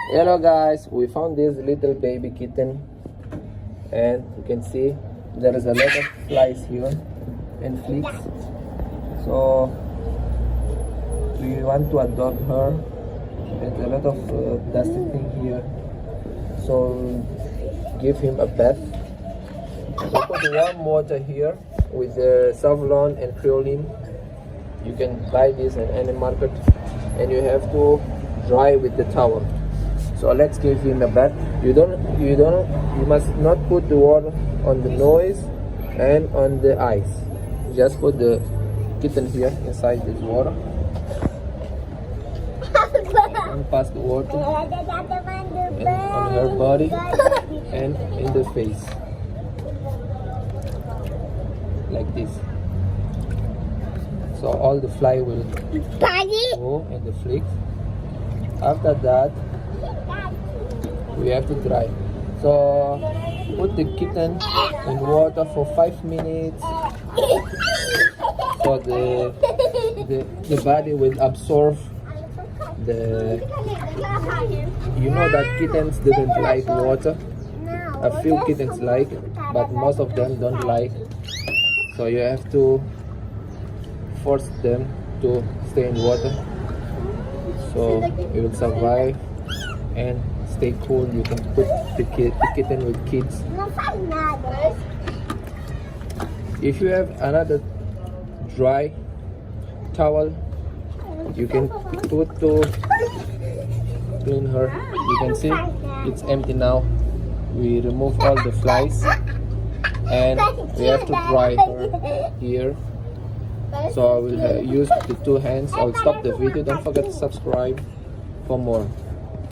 Hello guys, we found this little baby kitten and you can see there is a lot of flies here and fleas. So we want to adopt her. There's a lot of dusty thing here, so give him a bath. So put warm water here with Savlon and Creoline. You can buy this in any market, and you have to dry with the towel. So let's give him a bath. You must not put the water on the nose and on the eyes. Just put the kitten here inside this water and pass the water and on her body and in the face like this. So all the fly will go in the flicks. After that we have to dry. So put the kitten in water for 5 minutes so the body will absorb the, you know that kittens didn't like water. A few kittens like, but most of them don't like. So you have to force them to stay in water so it will survive and stay cool. You can put the kitten with kids. If you have another dry towel, you can put to clean her. You can see it's empty now. We remove all the flies and we have to dry her here. So I will use the 2 hands. I'll stop the video. Don't forget to subscribe for more.